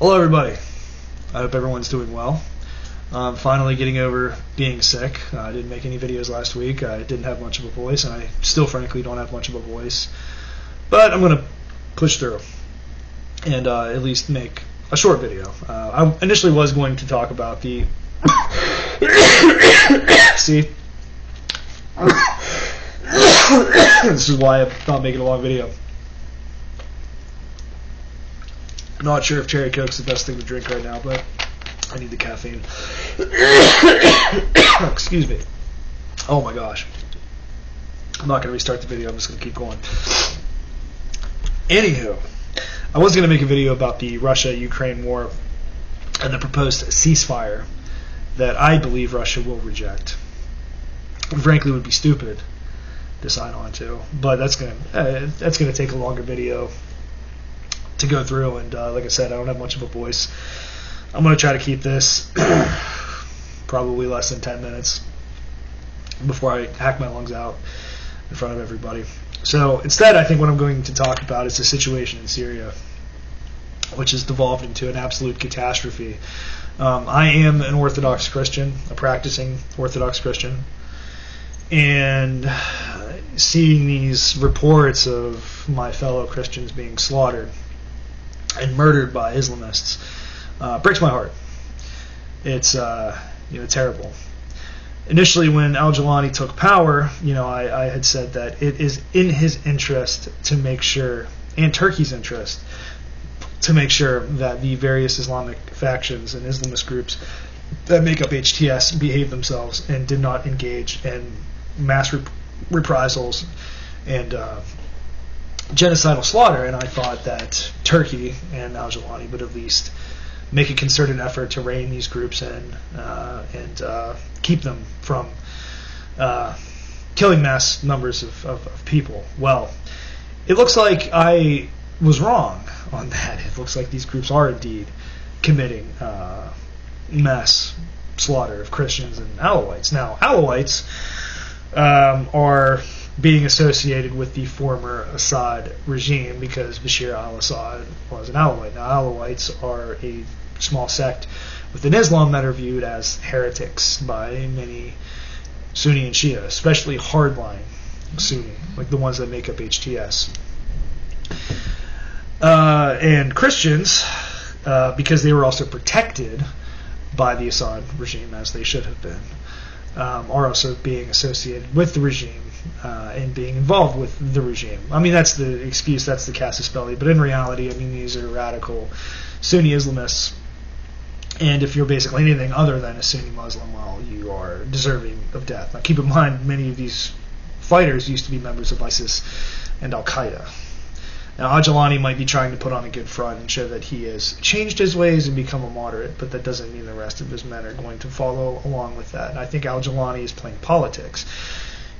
Hello everybody, I hope everyone's doing well. I'm finally getting over being sick. I didn't make any videos last week. I didn't have much of a voice, and I still frankly don't have much of a voice. But I'm going to push through and at least make a short video. I initially was going to talk about the... See? This is why I'm not making a long video. I'm not sure if cherry coke's the best thing to drink right now, but I need the caffeine. Excuse me. Oh my gosh. I'm not going to restart the video. I'm just going to keep going. Anywho, I was going to make a video about the Russia-Ukraine war and the proposed ceasefire that I believe Russia will reject. Frankly, it would be stupid to sign on to, but that's going to take a longer video to go through, and like I said, I don't have much of a voice. I'm going to try to keep this probably less than 10 minutes before I hack my lungs out in front of everybody. So instead, I think what I'm going to talk about is the situation in Syria, which has devolved into an absolute catastrophe. I am an Orthodox Christian, a practicing Orthodox Christian, and seeing these reports of my fellow Christians being slaughtered and murdered by Islamists breaks my heart. It's terrible. Initially, when al-Jilani took power, I had said that it is in his interest to make sure, and Turkey's interest, to make sure that the various Islamic factions and Islamist groups that make up HTS behave themselves and did not engage in mass reprisals and genocidal slaughter. And I thought that Turkey and al-Jilani would at least make a concerted effort to rein these groups in and keep them from killing mass numbers of people. Well, it looks like I was wrong on that. It looks like these groups are indeed committing mass slaughter of Christians and Alawites. Now, Alawites are being associated with the former Assad regime because Bashar al-Assad was an Alawite. Now, Alawites are a small sect within Islam that are viewed as heretics by many Sunni and Shia, especially hardline Sunni, like the ones that make up HTS. And Christians, because they were also protected by the Assad regime, as they should have been, are also being associated with the regime and being involved with the regime. I mean, that's the excuse, that's the casus belli, but in reality, I mean, these are radical Sunni Islamists, and if you're basically anything other than a Sunni Muslim, well, you are deserving of death. Now, keep in mind, many of these fighters used to be members of ISIS and Al-Qaeda. Now, al-Jilani might be trying to put on a good front and show that he has changed his ways and become a moderate, but that doesn't mean the rest of his men are going to follow along with that. And I think al-Jilani is playing politics.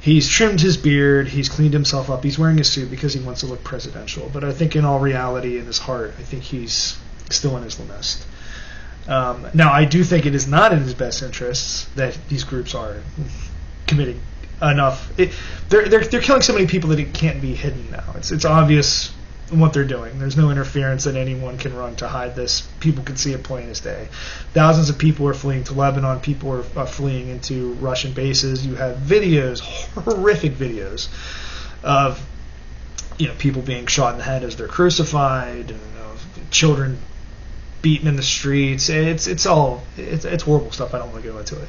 He's trimmed his beard, he's cleaned himself up, he's wearing a suit because he wants to look presidential. But I think in all reality, in his heart, I think he's still an Islamist. Now, I do think it is not in his best interests that these groups are committing enough. They're killing so many people that it can't be hidden now. It's obvious what they're doing. There's no interference that anyone can run to hide this. People can see it plain as day. Thousands of people are fleeing to Lebanon. People are fleeing into Russian bases. You have videos, horrific videos, of people being shot in the head as they're crucified, and children beaten in the streets. It's horrible stuff. I don't want to go into it.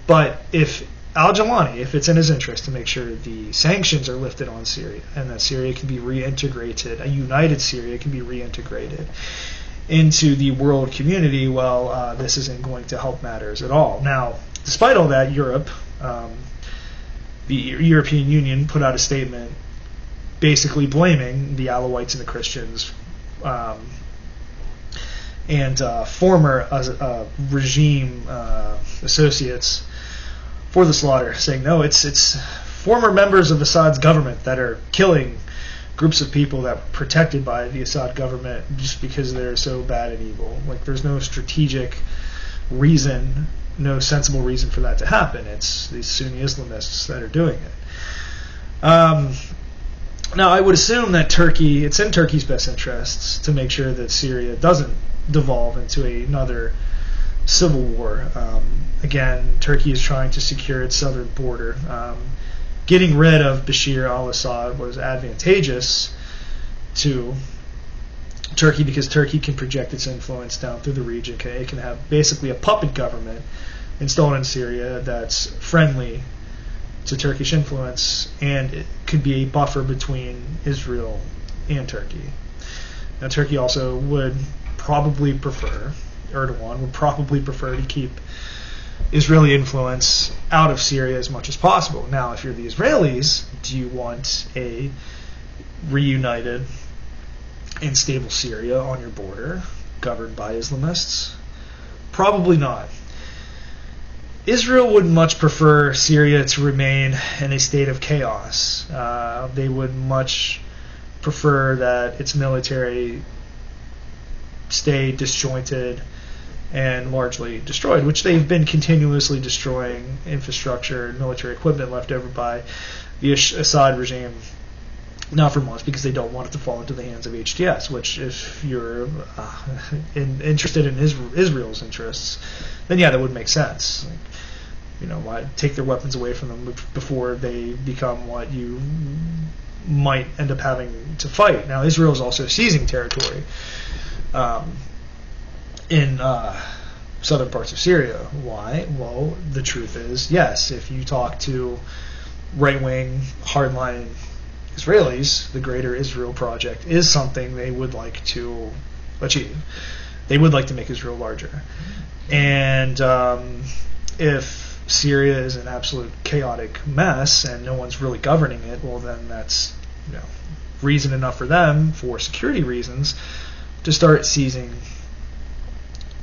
But if al-Jilani, if it's in his interest to make sure the sanctions are lifted on Syria and that Syria can be reintegrated, a united Syria can be reintegrated into the world community, well, this isn't going to help matters at all. Now, despite all that, Europe, the European Union put out a statement basically blaming the Alawites and the Christians and former regime associates for the slaughter, saying no, it's former members of Assad's government that are killing groups of people that were protected by the Assad government just because they're so bad and evil. Like, there's no strategic reason, no sensible reason for that to happen. It's these Sunni Islamists that are doing it. Now, I would assume that it's in Turkey's best interests to make sure that Syria doesn't devolve into another civil war. Again, Turkey is trying to secure its southern border. Getting rid of Bashir al-Assad was advantageous to Turkey because Turkey can project its influence down through the region. It can have basically a puppet government installed in Syria that's friendly to Turkish influence, and it could be a buffer between Israel and Turkey. Now, Turkey also would probably prefer, Erdogan would probably prefer to keep Israeli influence out of Syria as much as possible. Now, if you're the Israelis, do you want a reunited and stable Syria on your border, governed by Islamists? Probably not. Israel would much prefer Syria to remain in a state of chaos. They would much prefer that its military stay disjointed and largely destroyed, which they've been continuously destroying infrastructure and military equipment left over by the Assad regime now for months, because they don't want it to fall into the hands of HTS, which, if you're interested in Israel's interests, then yeah, that would make sense. Why take their weapons away from them before they become what you might end up having to fight. Now, Israel is also seizing territory in southern parts of Syria. Why? Well, the truth is, yes, if you talk to right-wing, hardline Israelis, the Greater Israel Project is something they would like to achieve. They would like to make Israel larger. And if Syria is an absolute chaotic mess and no one's really governing it, well, then that's reason enough for them, for security reasons, to start seizing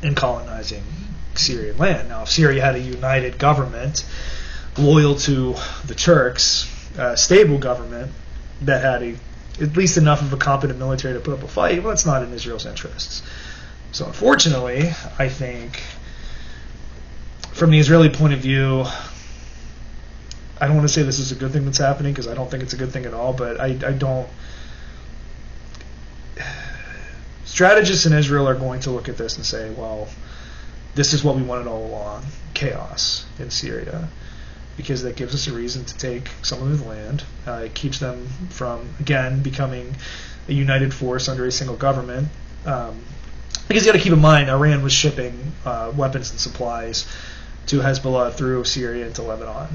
and colonizing Syrian land. Now, if Syria had a united government loyal to the Turks, a stable government that had at least enough of a competent military to put up a fight, well, that's not in Israel's interests. So unfortunately, I think from the Israeli point of view, I don't want to say this is a good thing that's happening, because I don't think it's a good thing at all, but I don't. Strategists in Israel are going to look at this and say, well, this is what we wanted all along, chaos in Syria, because that gives us a reason to take some of the land. It keeps them from, again, becoming a united force under a single government. Because you got to keep in mind, Iran was shipping weapons and supplies to Hezbollah through Syria into Lebanon,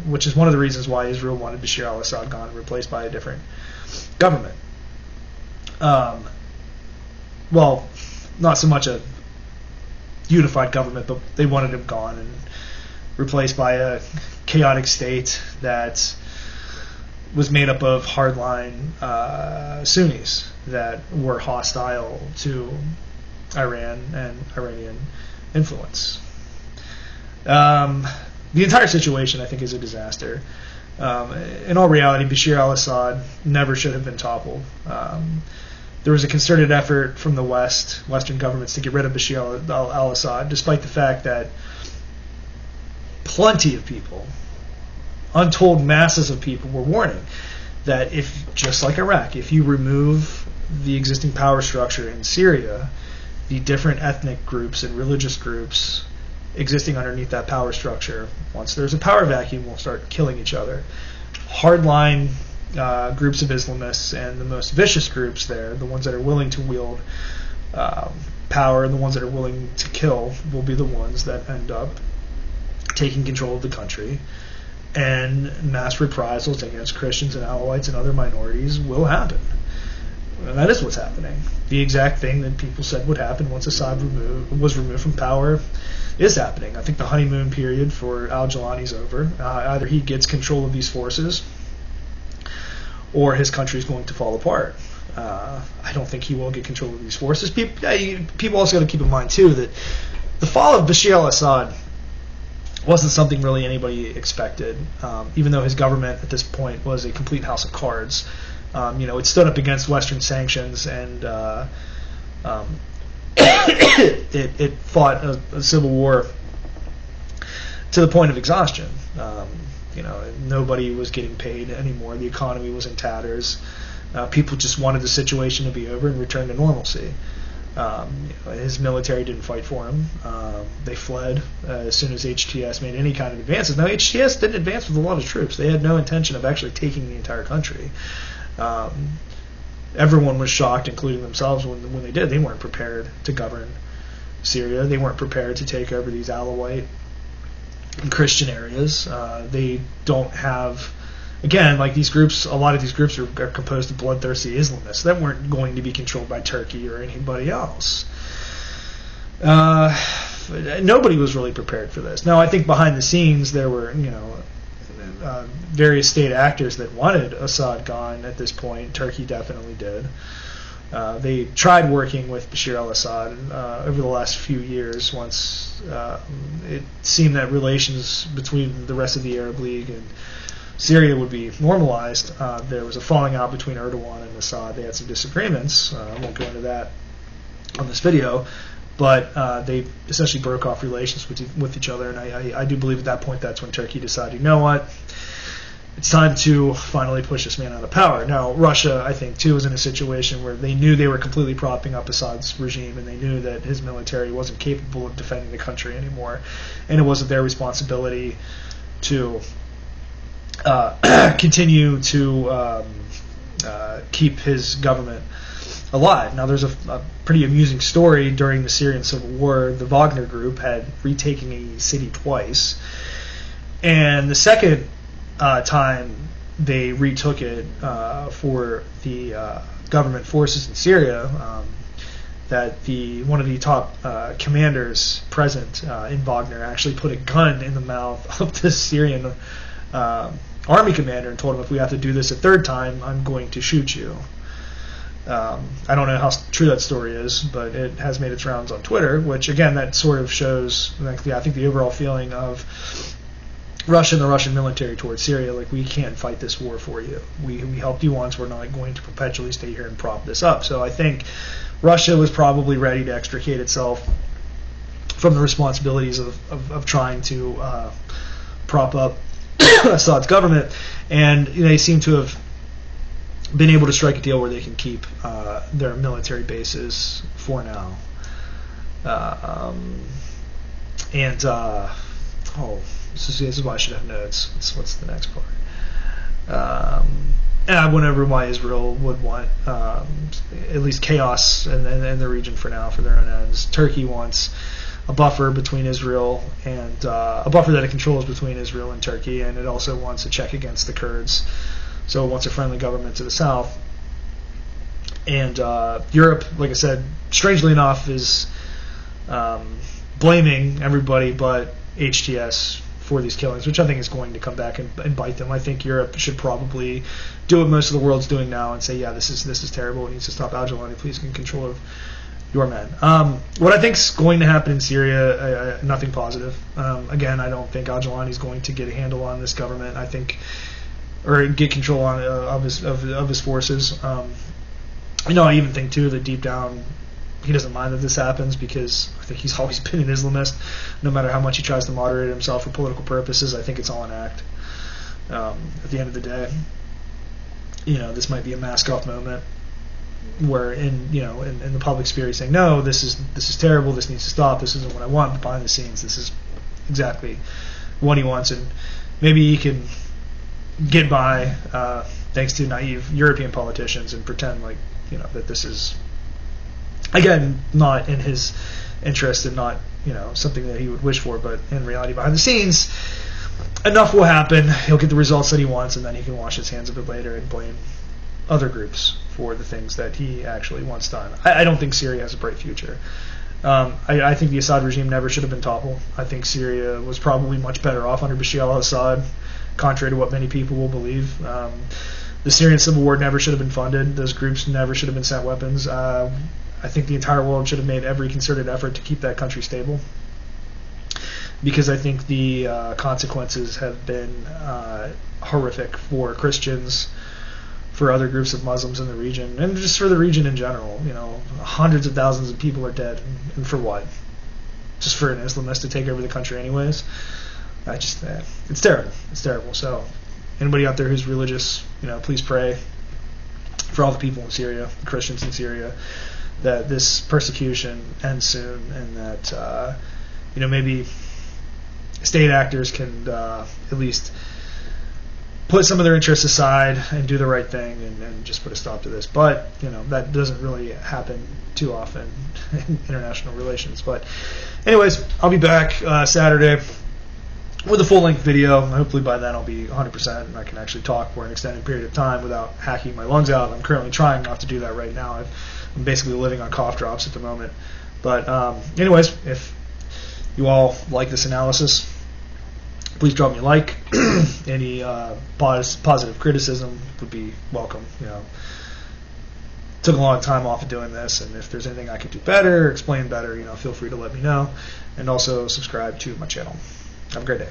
which is one of the reasons why Israel wanted Bashir al-Assad gone and replaced by a different government. Well, not so much a unified government, but they wanted him gone and replaced by a chaotic state that was made up of hardline Sunnis that were hostile to Iran and Iranian influence. The entire situation, I think, is a disaster. In all reality, Bashir al-Assad never should have been toppled. There was a concerted effort from the Western governments to get rid of Bashir al-Assad, despite the fact that plenty of people, untold masses of people, were warning that if, just like Iraq, if you remove the existing power structure in Syria, the different ethnic groups and religious groups existing underneath that power structure, once there's a power vacuum, will start killing each other. Hardline groups of Islamists and the most vicious groups there, the ones that are willing to wield power and the ones that are willing to kill, will be the ones that end up taking control of the country, and mass reprisals against Christians and Alawites and other minorities will happen. And that is what's happening. The exact thing that people said would happen once Assad was removed from power is happening. I think the honeymoon period for al-Jilani is over. Either he gets control of these forces, or his country is going to fall apart. I don't think he will get control of these forces. People also got to keep in mind, too, that the fall of Bashir al-Assad wasn't something really anybody expected, even though his government at this point was a complete house of cards. It stood up against Western sanctions, and it fought a civil war to the point of exhaustion. Nobody was getting paid anymore. The economy was in tatters. People just wanted the situation to be over and return to normalcy. His military didn't fight for him. They fled as soon as HTS made any kind of advances. Now, HTS didn't advance with a lot of troops. They had no intention of actually taking the entire country. Everyone was shocked, including themselves, when they did. They weren't prepared to govern Syria. They weren't prepared to take over these Alawite and Christian areas. They don't have... Again, like these groups, a lot of these groups are composed of bloodthirsty Islamists that weren't going to be controlled by Turkey or anybody else. Nobody was really prepared for this. Now, I think behind the scenes there were, various state actors that wanted Assad gone at this point. Turkey definitely did. They tried working with Bashar al-Assad over the last few years once it seemed that relations between the rest of the Arab League and Syria would be normalized. There was a falling out between Erdogan and Assad. They had some disagreements. I won't go into that on this video, but they essentially broke off relations with each other, and I do believe at that point that's when Turkey decided, you know what, it's time to finally push this man out of power. Now, Russia, I think, too, was in a situation where they knew they were completely propping up Assad's regime, and they knew that his military wasn't capable of defending the country anymore, and it wasn't their responsibility to continue to keep his government alive. Now, there's a pretty amusing story during the Syrian civil war. The Wagner group had retaken a city twice, and the second time they retook it for the government forces in Syria, that one of the top commanders present in Wagner actually put a gun in the mouth of the Syrian army commander and told him, if we have to do this a third time, I'm going to shoot you. I don't know how true that story is, but it has made its rounds on Twitter, which, again, that sort of shows, I think, the overall feeling of Russia and the Russian military towards Syria. Like, we can't fight this war for you. We helped you once. We're not going to perpetually stay here and prop this up. So I think Russia was probably ready to extricate itself from the responsibilities of trying to prop up Assad's government, and they seem to have been able to strike a deal where they can keep their military bases for now. This is why I should have notes. What's the next part? And I wonder why Israel would want at least chaos in the region for now for their own ends. Turkey wants a buffer between Israel and a buffer that it controls between Israel and Turkey, and it also wants a check against the Kurds. So it wants a friendly government to the south. And Europe, like I said, strangely enough, is blaming everybody but HTS for these killings, which I think is going to come back and bite them. I think Europe should probably do what most of the world's doing now and say, yeah, this is terrible. It needs to stop. Al-Jilani, please, get control of your men. What I think is going to happen in Syria, nothing positive. Again, I don't think Al-Jilani is going to get a handle on this government. I think, or get control of his forces. I even think too that deep down he doesn't mind that this happens, because I think he's always been an Islamist. No matter how much he tries to moderate himself for political purposes, I think it's all an act. At the end of the day, this might be a mask-off moment where in the public sphere he's saying, no, this is terrible, this needs to stop, this isn't what I want, but behind the scenes this is exactly what he wants, and maybe he can get by thanks to naive European politicians and pretend like that this is, again, not in his interest and not something that he would wish for, but in reality behind the scenes enough will happen, he'll get the results that he wants, and then he can wash his hands of it later and blame other groups for the things that he actually wants done. I don't think Syria has a bright future. I think the Assad regime never should have been toppled. I think Syria was probably much better off under Bashar al-Assad, contrary to what many people will believe. The Syrian civil war never should have been funded. Those groups never should have been sent weapons. I think the entire world should have made every concerted effort to keep that country stable, because I think the consequences have been horrific for Christians, for other groups of Muslims in the region, and just for the region in general. Hundreds of thousands of people are dead, and for what? Just for an Islamist to take over the country anyways? It's terrible. It's terrible. So anybody out there who's religious, please pray for all the people in Syria, the Christians in Syria, that this persecution ends soon, and that maybe state actors can at least put some of their interests aside and do the right thing and just put a stop to this. But that doesn't really happen too often in international relations. But anyways, I'll be back Saturday with a full-length video. Hopefully by then I'll be 100% and I can actually talk for an extended period of time without hacking my lungs out. I'm currently trying not to do that right now. I'm basically living on cough drops at the moment. But anyways, if you all like this analysis, please drop me a like. Any positive criticism would be welcome. Took a long time off of doing this, and if there's anything I could do better, explain better, feel free to let me know. And also subscribe to my channel. Have a great day.